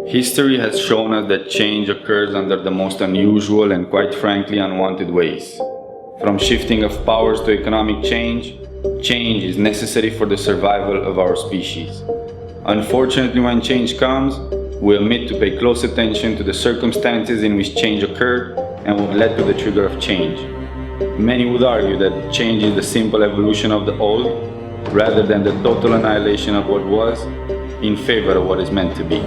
History has shown us that change occurs under the most unusual and quite frankly unwanted ways. From shifting of powers to economic change, change is necessary for the survival of our species. Unfortunately, when change comes, we omit to pay close attention to the circumstances in which change occurred and what led to the trigger of change. Many would argue that change is the simple evolution of the old, rather than the total annihilation of what was, in favor of what is meant to be.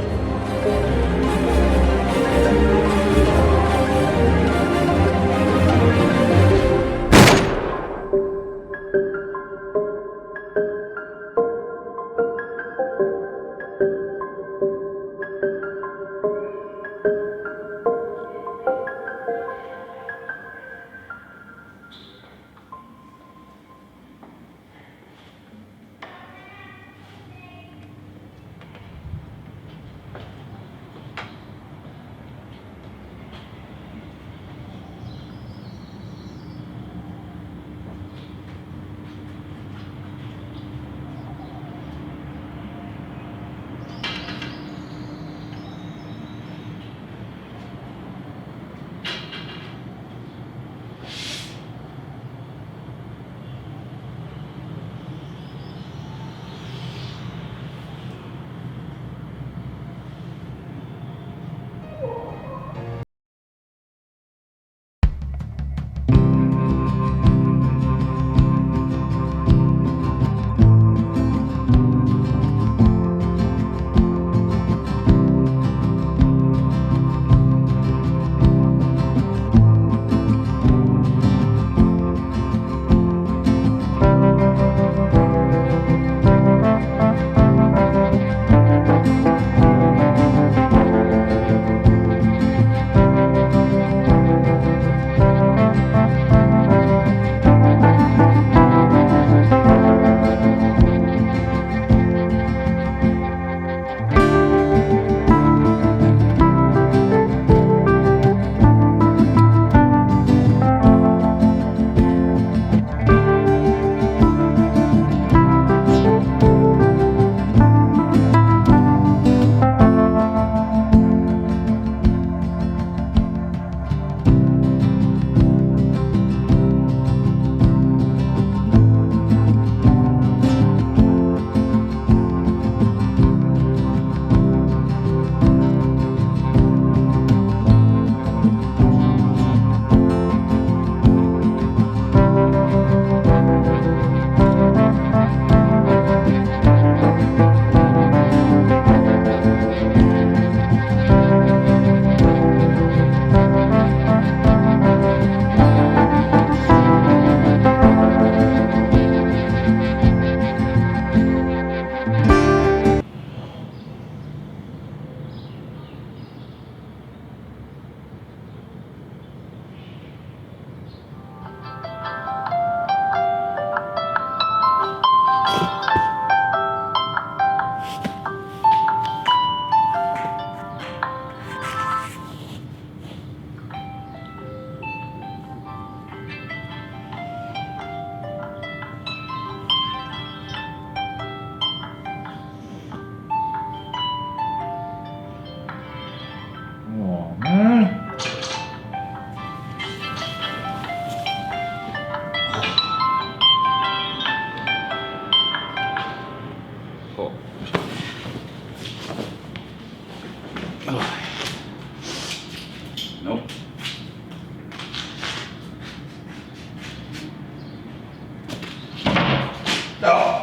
Nope. No. No.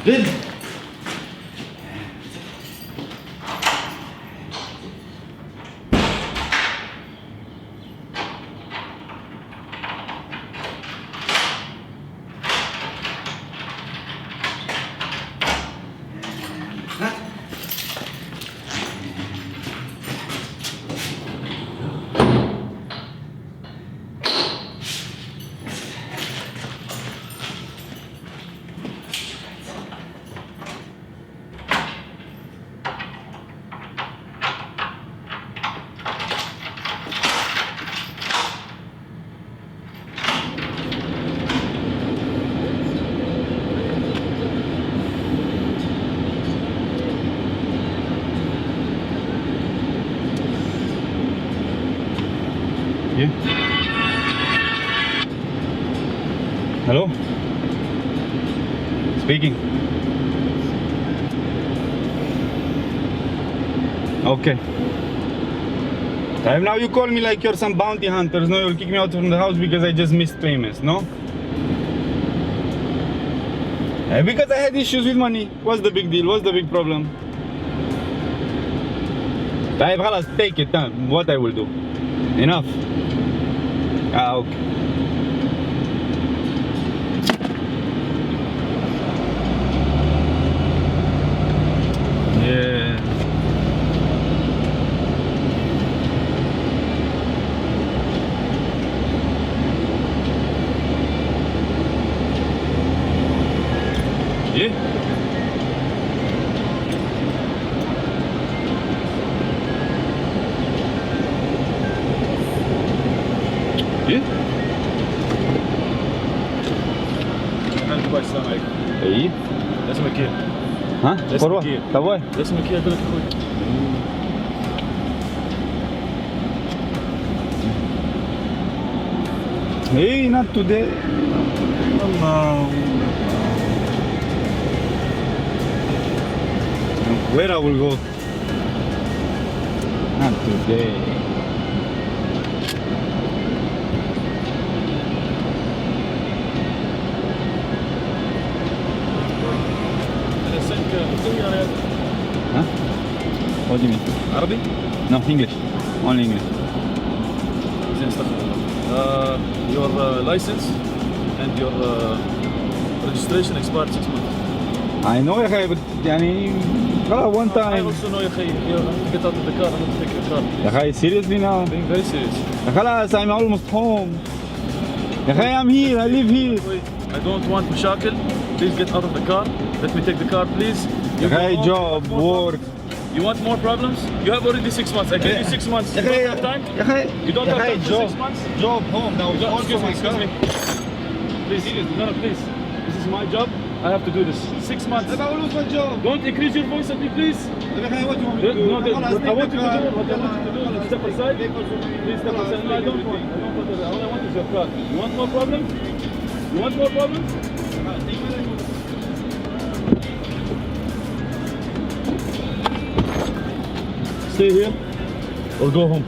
Good. Yeah. Hello? Speaking. Okay. Now you call me like you're some bounty hunters. No, you'll kick me out from the house because I just missed payments, no? Because I had issues with money. What's the big deal? What's the big problem? Take it. What I will do? Enough. Okay. Yeah. Yeah. Yeah. السلام عليكم. ايه اسمك ايه؟ ها؟ اسمك ايه؟ طوال اسمك ايه؟ اقول لك اخوي. Hey, not today. Allah. Where I will go? Not today. Huh? What do you mean? عربي؟ No, English. Only English. زين استغفر الله. Your license and your registration expired 6 months. I know يا أخي but يعني خلاص one I time. also know يا أخي you have to get out of the car and take your car. يا أخي seriously now? Being very serious. خلاص I'm almost home. يا أخي I'm here. I live here. I don't want مشاكل. Please get out of the car. Let me take the car, please. يا أخي job, work. You want more problems? You have already 6 months. I gave you 6 months. You don't have time? يا أخي You don't have time for job. 6 months? Job, home. Now You don't, also my excuse car. me. Please, no, please. This is my job. I have to do this. 6 months. I will lose my job. Don't increase your voice at me, please. يا أخي what do you want me to do? No, what I want you to do, car. what I want you to do is step aside. Please step aside. No, I don't want. All I want is your car. You want more problems? You want more problems? Stay here or go home.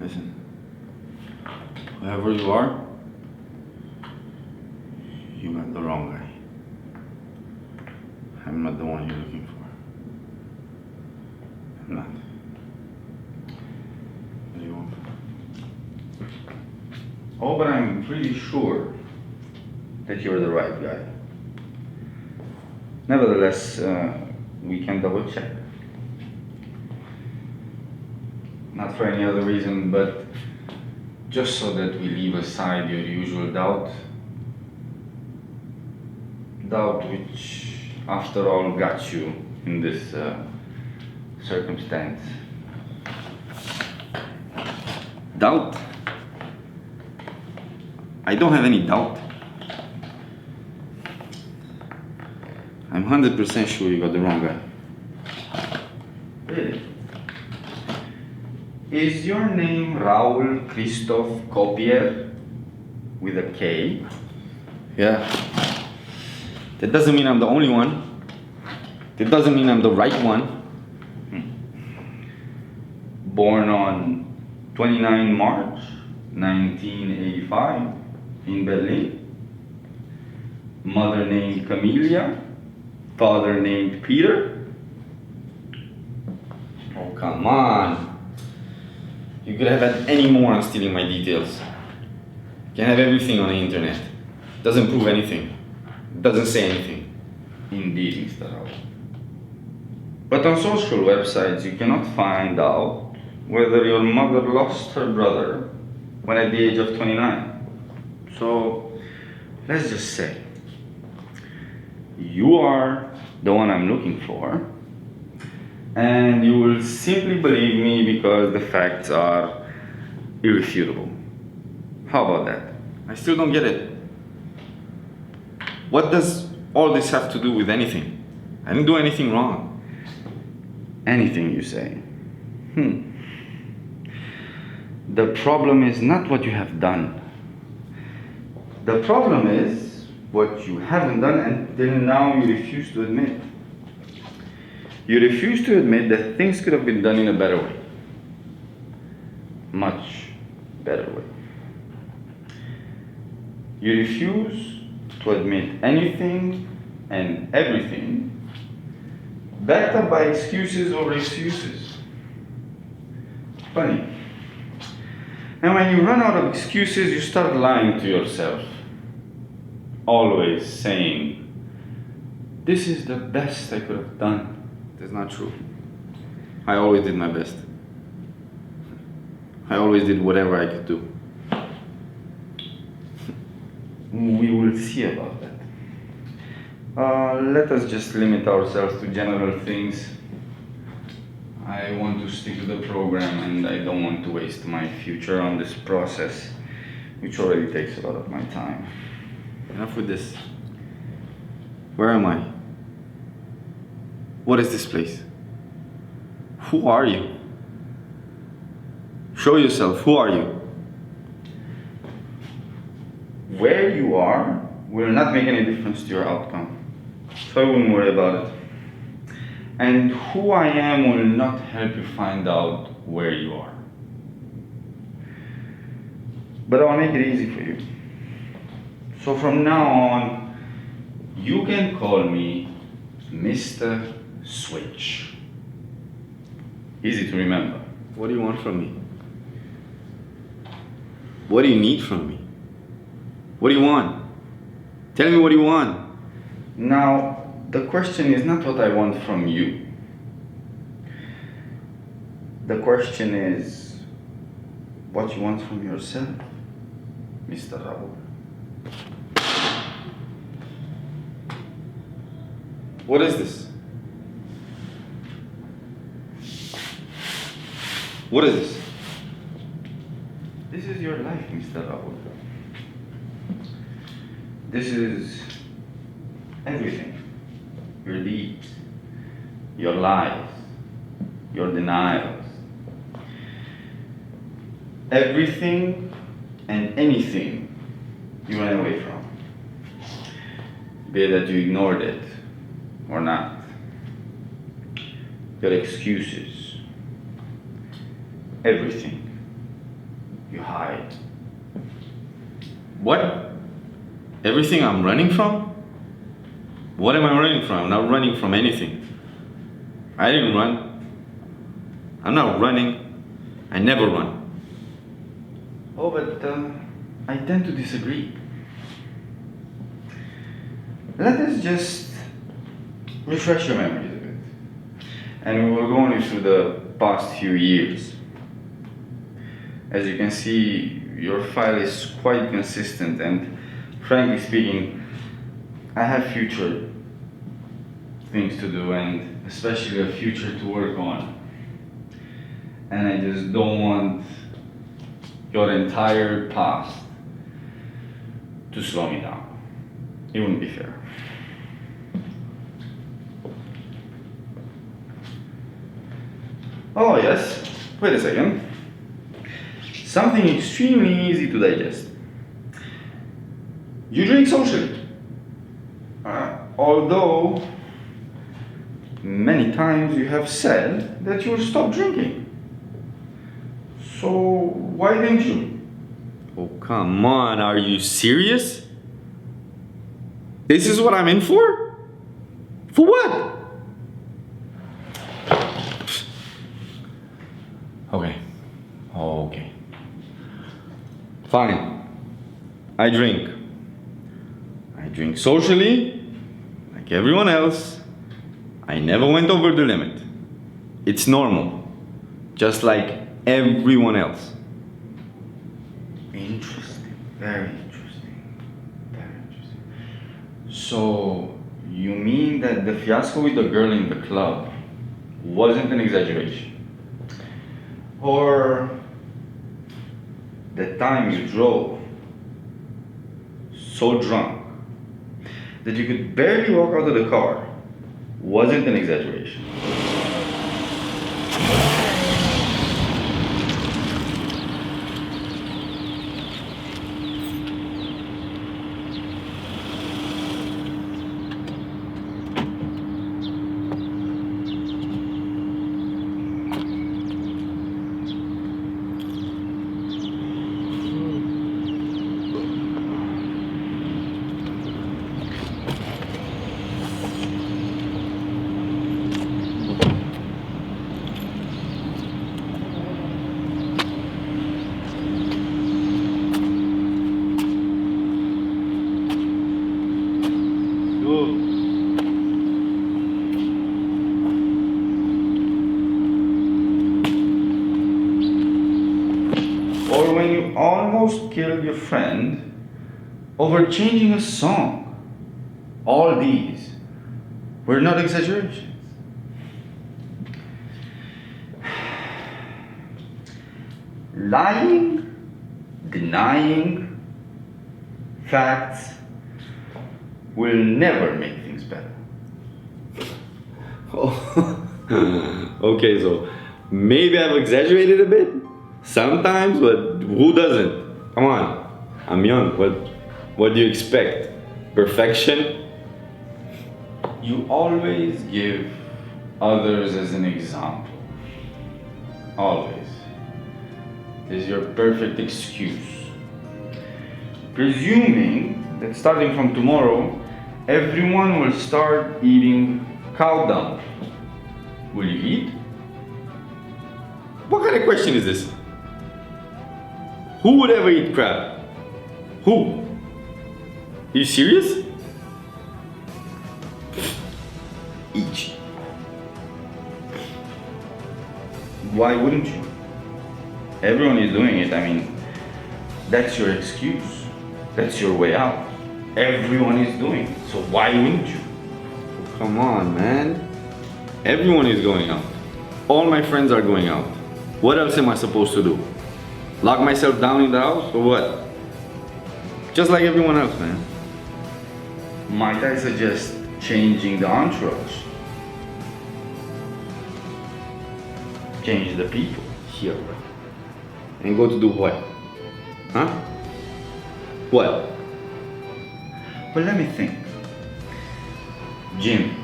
Listen, whoever you are, you got the wrong guy. I'm not the one you're looking for. I'm not. What do you want? Oh, but I'm pretty sure that you're the right guy. Nevertheless, we can double check. Not for any other reason, but just so that we leave aside your usual doubt. Doubt which, after all, got you in this circumstance. Doubt? I don't have any doubt. I'm 100% sure you got the wrong guy. Really? Is your name Raoul Christoph Kopier with a K? Yeah. That doesn't mean I'm the only one. That doesn't mean I'm the right one. Born on 29 March 1985 in Berlin. Mother named Camelia. Father named Peter. Oh, come on. You could have had any moron stealing my details. You can have everything on the internet. Doesn't prove anything. Doesn't say anything. Indeed, Mr. Raoul. But on social websites you cannot find out whether your mother lost her brother when at the age of 29. So, let's just say, you are the one I'm looking for, and you will simply believe me because the facts are irrefutable. How about that? I still don't get it. What does all this have to do with anything? I didn't do anything wrong. Anything, you say? The problem is not what you have done. The problem is what you haven't done until now you refuse to admit. You refuse to admit that things could have been done in a better way. Much better way. You refuse to admit anything and everything backed up by excuses over excuses. Funny. And when you run out of excuses, you start lying to yourself. Always saying, this is the best I could have done. That's not true. I always did my best. I always did whatever I could do. We will see about that. Let us just limit ourselves to general things. I want to stick to the program and I don't want to waste my future on this process, which already takes a lot of my time. Enough with this. Where am I? What is this place? Who are you? Show yourself. Who are you? Where you are will not make any difference to your outcome. So I wouldn't worry about it. And who I am will not help you find out where you are. But I'll make it easy for you. So from now on, you can call me Mr. Switch. Easy to remember. What do you want from me? What do you need from me? What do you want? Tell me what you want. Now, the question is not what I want from you. The question is what you want from yourself, Mr. Raoul. What is this? What is this? This is your life, Mr. Raoul. This is everything. Your deeds, your lies, your denials. Everything and anything you ran away from. Be it that you ignored it or not. Your excuses. Everything. You hide. What? Everything I'm running from? What am I running from? I'm not running from anything. I didn't run. I'm not running. I never run. Oh, but I tend to disagree. Let us just refresh your memories a bit. And we will go on through the past few years. As you can see, your file is quite consistent, and frankly speaking, I have future things to do, and especially a future to work on. And I just don't want your entire past to slow me down. It wouldn't be fair. Oh yes, wait a second. Something extremely easy to digest. You drink socially. Although many times you have said that you will stop drinking. So why didn't you? Oh, come on, are you serious? This is what I'm in for? For what? Okay. Fine. I drink. I drink socially, like everyone else. I never went over the limit. It's normal, just like everyone else. Interesting. Very interesting. Very interesting. So, you mean that the fiasco with the girl in the club wasn't an exaggeration? Or the time you drove so drunk that you could barely walk out of the car wasn't an exaggeration? Almost killed your friend over changing a song. All these were not exaggerations. Lying, denying facts will never make things better. Oh, okay, so maybe I've exaggerated a bit sometimes, but who doesn't? Come on, I'm young. What do you expect? Perfection? You always give others as an example. Always. It is your perfect excuse. Presuming that starting from tomorrow, everyone will start eating cow dung. Will you eat? What kind of question is this? Who would ever eat crab? Who? Are you serious? Each. Why wouldn't you? Everyone is doing it. I mean, that's your excuse. That's your way out. Everyone is doing it. So why wouldn't you? Oh, come on, man. Everyone is going out. All my friends are going out. What else am I supposed to do? Lock myself down in the house or what? Just like everyone else, man. Might I suggest changing the entourage? Change the people here. And go to do what? Huh? What? Well, let me think. Gym,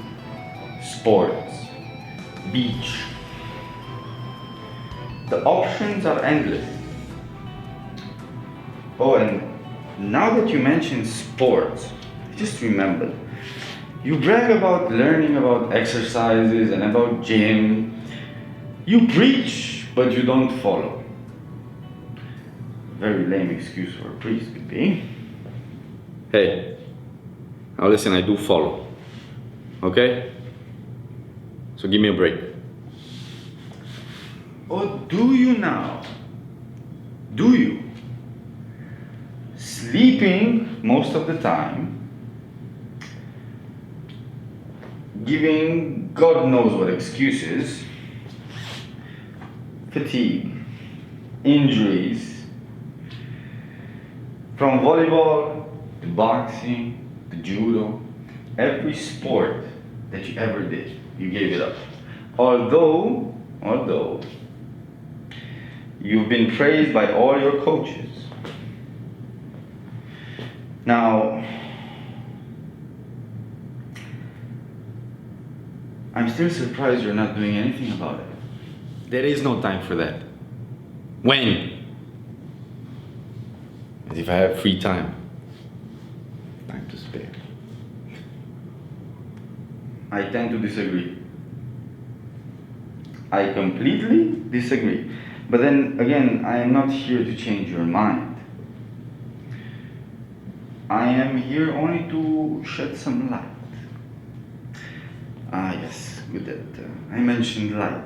sports, beach. The options are endless. Oh, and now that you mention sports, I just remembered. You brag about learning about exercises and about gym. You preach, but you don't follow. Very lame excuse for a priest could be. Hey, now listen, I do follow. Okay? So give me a break. Oh, do you now? Do you? Sleeping most of the time, giving God knows what excuses, fatigue, injuries, from volleyball to boxing to judo, every sport that you ever did, you gave it up. Although you've been praised by all your coaches. Now, I'm still surprised you're not doing anything about it. There is no time for that. When? As if I have free time. Time to spare. I tend to disagree. I completely disagree. But then again, I am not here to change your mind. I am here only to shed some light. Ah yes, good that I mentioned light.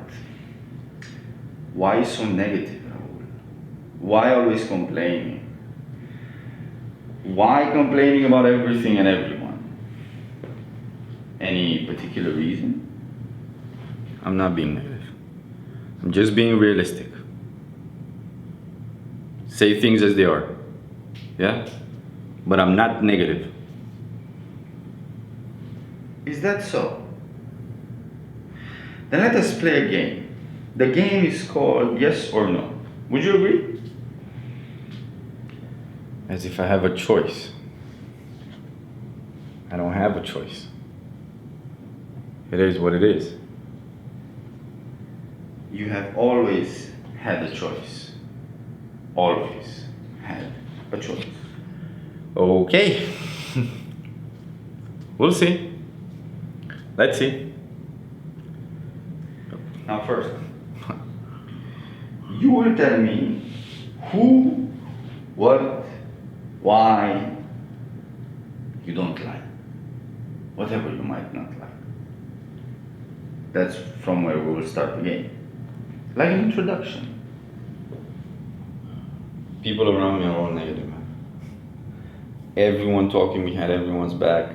Why so negative, Raoul? Why always complaining? Why complaining about everything and everyone? Any particular reason? I'm not being negative. I'm just being realistic. Say things as they are. Yeah? But I'm not negative. Is that so? Then let us play a game. The game is called yes or no. Would you agree? As if I have a choice. I don't have a choice. It is what it is. You have always had a choice. Always had a choice. Okay. We'll see. Let's see. Now first, you will tell me who, what, why you don't like. Whatever you might not like. That's from where we will start the game. Like an introduction. People around me are all negative, man. Everyone talking behind everyone's back.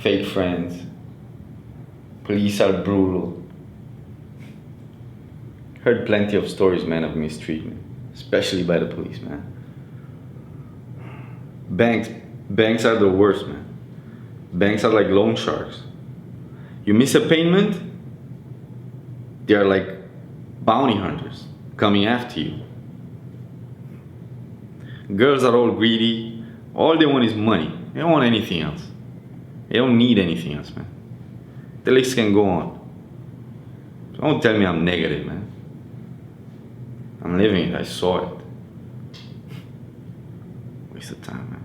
Fake friends. Police are brutal. Heard plenty of stories, man, of mistreatment. Especially by the police, man. Banks are the worst, man. Banks are like loan sharks. You miss a payment, they are like bounty hunters coming after you. Girls are all greedy. All they want is money. They don't want anything else. They don't need anything else, man. The list can go on. So don't tell me I'm negative, man. I'm living it. I saw it. Waste of time, man.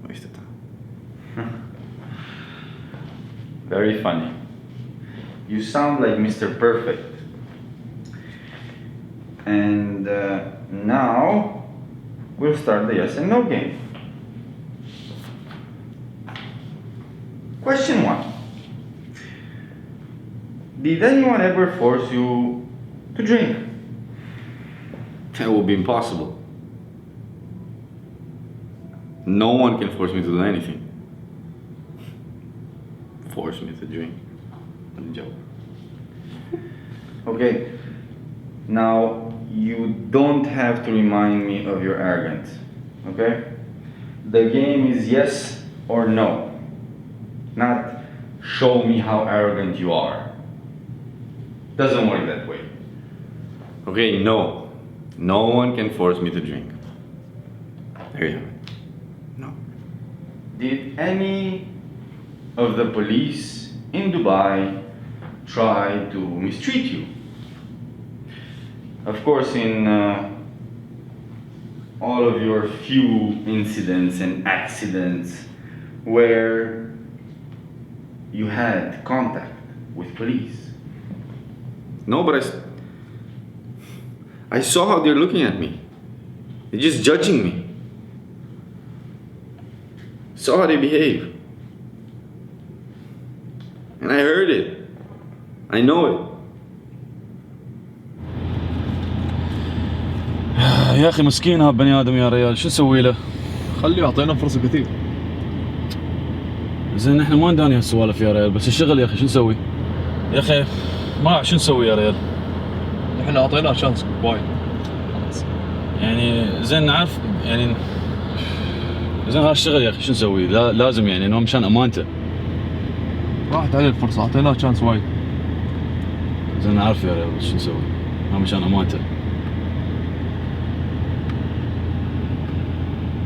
Waste of time. Very funny. You sound like Mr. Perfect. And now we'll start the yes and no game. Question 1. Did anyone ever force you to drink? That would be impossible. No one can force me to do anything. Force me to drink. I'm joking. Okay. Now, you don't have to remind me of your arrogance. Okay? The game is yes or no. Not show me how arrogant you are. Doesn't work that way. Okay, no. No one can force me to drink. There you have it. No. Did any of the police in Dubai try to mistreat you? Of course, in all of your few incidents and accidents where you had contact with police. No, but I saw how they're looking at me. They're just judging me. Saw how they behave. And I heard it. I know it. يا أخي مسكين هذا بني آدم يا ريال، شو نسوي له؟ خليه، أعطينا فرصة كثير. زين احنا ما نداني هالسوالف يا ريال، بس الشغل يا أخي شو نسوي؟ يا أخي ما أعرف شو نسوي يا ريال. احنا أعطيناه شانس وايد. يعني زين نعرف يعني زين هذا الشغل يا أخي شو نسوي؟ لازم يعني إنه مشان أمانته. راحت عليه الفرصة، أعطيناه شانس وايد. زين نعرف يا ريال بس شو نسوي؟ هذا مشان أمانته.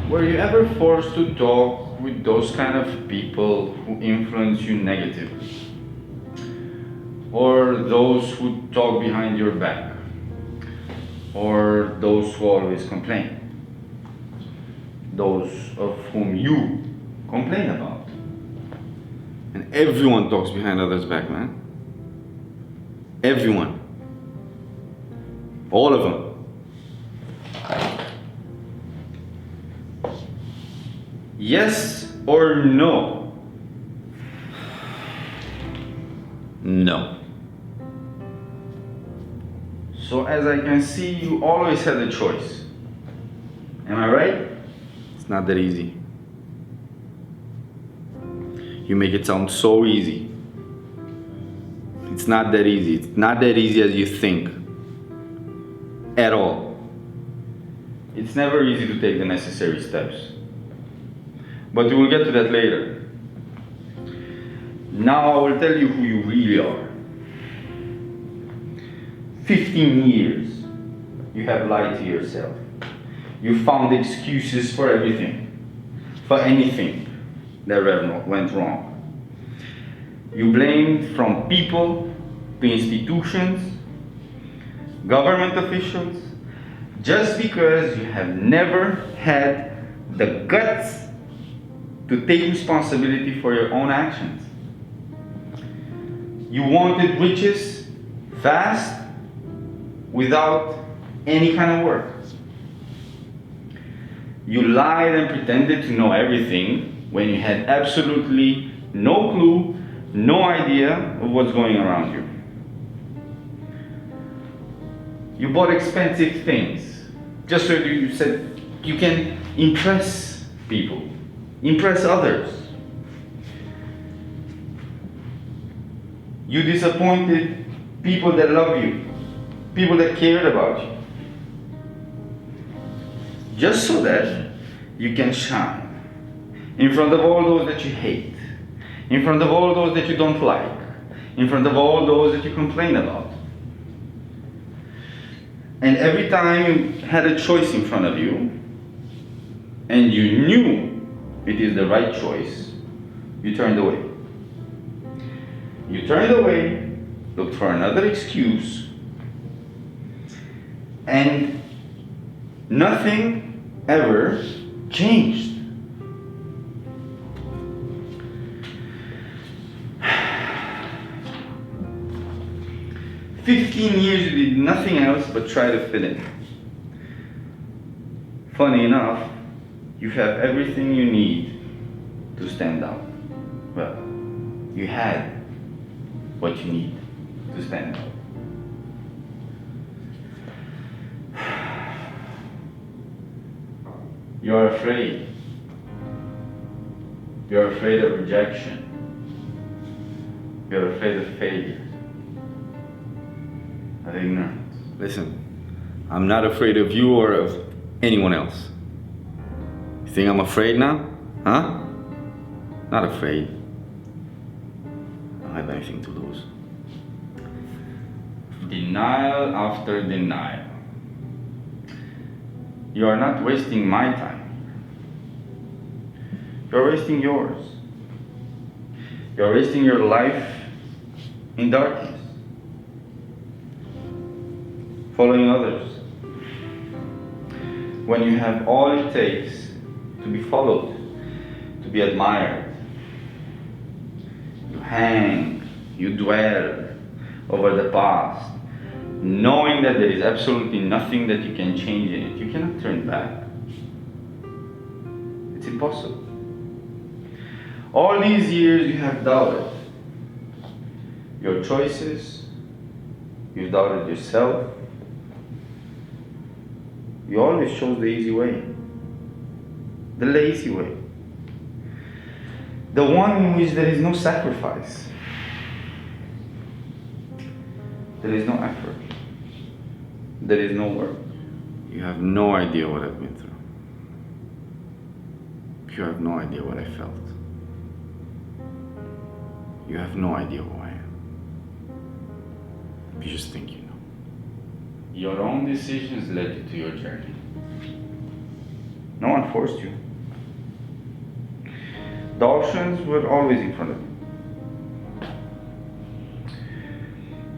Were you ever forced to talk with those kind of people who influence you negatively? Or those who talk behind your back? Or those who always complain? Those of whom you complain about? And everyone talks behind others' back, man. Everyone. All of them. Yes or no? No. So as I can see, you always had a choice. Am I right? It's not that easy. You make it sound so easy. It's not that easy. It's not that easy as you think. At all. It's never easy to take the necessary steps. But we will get to that later. Now I will tell you who you really are. 15 years you have lied to yourself. You found excuses for everything, for anything that went wrong. You blamed from people to institutions, government officials, just because you have never had the guts to take responsibility for your own actions. You wanted riches fast without any kind of work. You lied and pretended to know everything when you had absolutely no clue, no idea of what's going around you. You bought expensive things just so you said you can impress people. Impress others. You disappointed people that love you, people that cared about you, just so that you can shine in front of all those that you hate, in front of all those that you don't like, in front of all those that you complain about. And every time you had a choice in front of you, and you knew it is the right choice, you turned away. You turned away, looked for another excuse, and nothing ever changed. "15 years you did nothing else but try to fit in. Funny enough, you have everything you need to stand out. Well, you had what you need to stand out. You're afraid. You're afraid of rejection. You're afraid of failure. Of ignorance. Listen, I'm not afraid of you or of anyone else. You think I'm afraid now? Huh? Not afraid. I don't have anything to lose. Denial after denial. You are not wasting my time. You're wasting yours. You're wasting your life in darkness, following others, when you have all it takes to be followed, to be admired. You hang, you dwell over the past, knowing that there is absolutely nothing that you can change in it. You cannot turn back. It's impossible. All these years you have doubted your choices, you've doubted yourself. You always chose the easy way, the lazy way, the one in which there is no sacrifice, there is no effort, there is no work. You have no idea what I've been through. You have no idea what I felt. You have no idea who I am. You just think you know. Your own decisions led you to your journey. No one forced you. The options were always in front of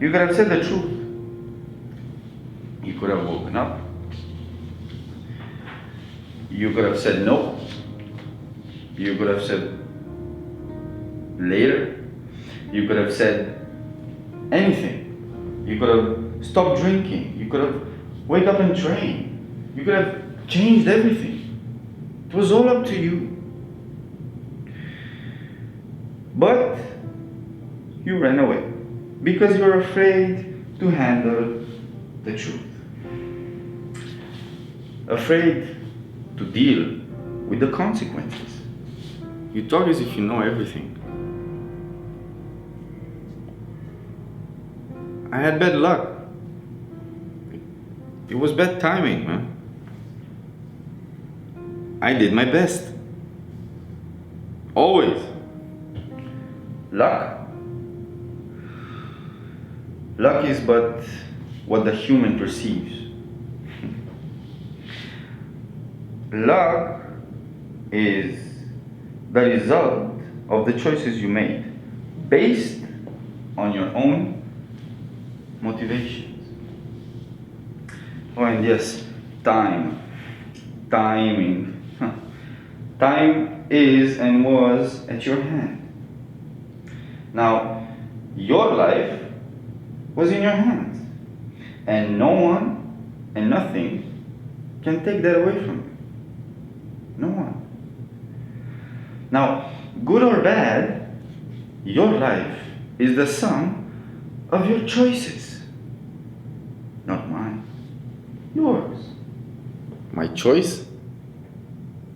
you. You could have said the truth. You could have woken up. You could have said no. You could have said later. You could have said anything. You could have stopped drinking. You could have wake up and train. You could have changed everything. It was all up to you. But you ran away because you were afraid to handle the truth. Afraid to deal with the consequences. You talk as if you know everything. I had bad luck. It was bad timing, man. I did my best. Always. Luck? Luck is but what the human perceives. Luck is the result of the choices you made based on your own motivations. Oh, and yes, timing. Time is and was at your hand. Now, your life was in your hands, and no one and nothing can take that away from you. No one. Now, good or bad, your life is the sum of your choices. Not mine. Yours. My choice?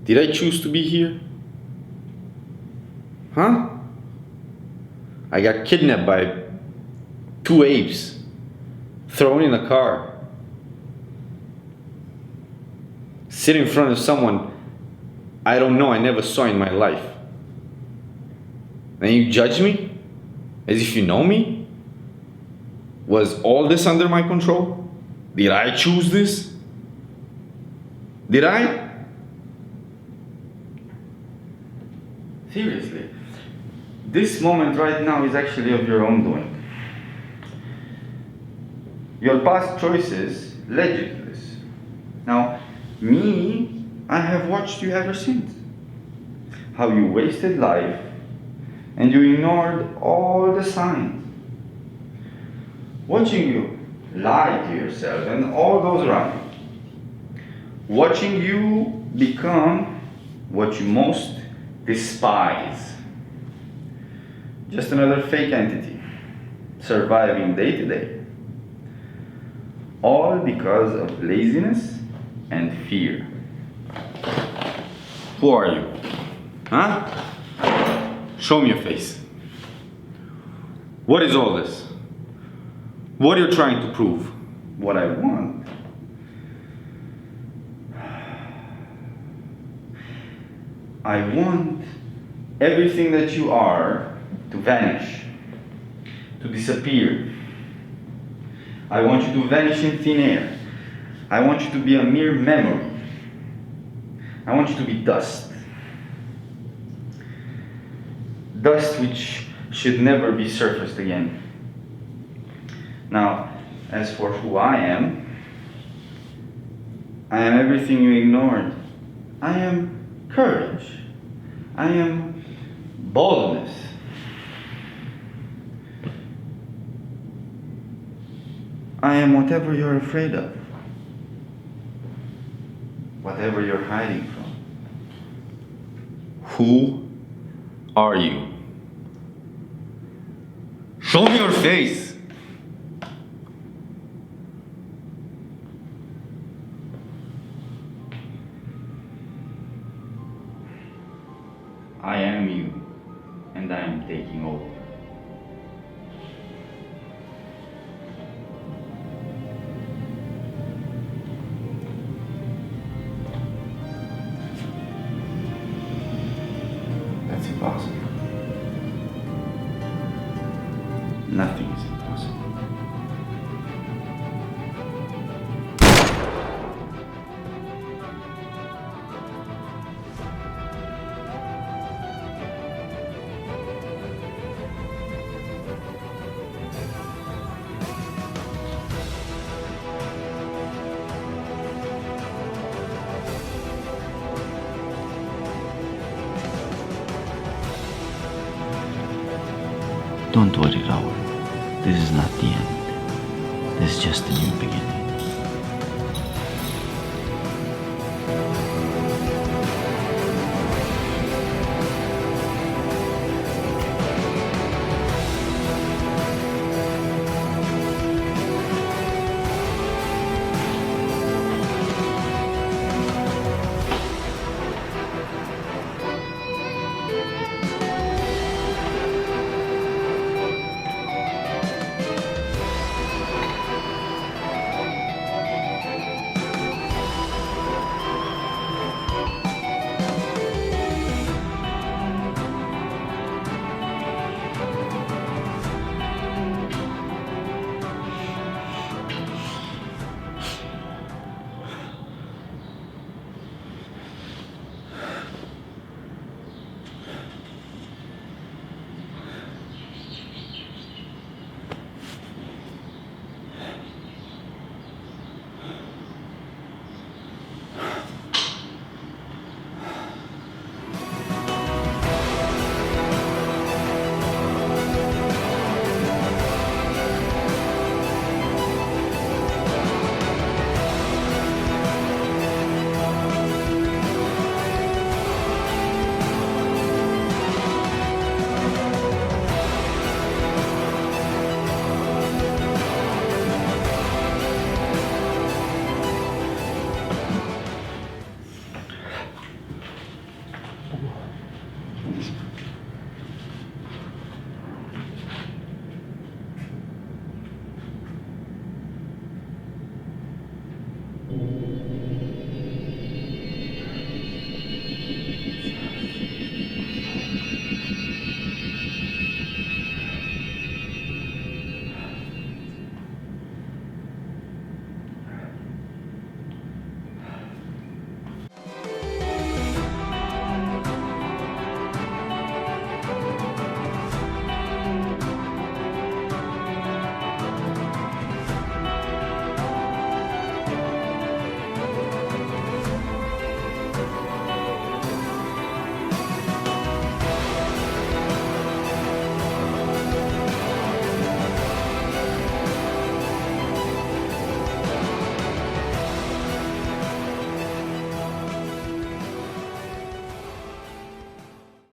Did I choose to be here? Huh? I got kidnapped by 2 apes, thrown in a car, sit in front of someone I don't know, I never saw in my life. And you judge me as if you know me? Was all this under my control? Did I choose this? Did I? Seriously, this moment right now is actually of your own doing. Your past choices led you to this. Now, me, I have watched you ever since. How you wasted life and you ignored all the signs. Watching you lie to yourself and all those around you. Watching you become what you most despise. Just another fake entity, surviving day to day. All because of laziness and fear. Who are you? Huh? Show me your face. What is all this? What are you trying to prove? What I want? I want everything that you are to vanish, to disappear. I want you to vanish in thin air. I want you to be a mere memory. I want you to be dust. Dust which should never be surfaced again. Now, as for who I am, I am everything you ignored. I am courage. I am boldness. I am whatever you're afraid of. Whatever you're hiding from. Who are you? Show me your face! I am you, and I am taking over. That's impossible. Nothing is impossible. Don't worry, Raoul. This is not the end. This is just a new beginning.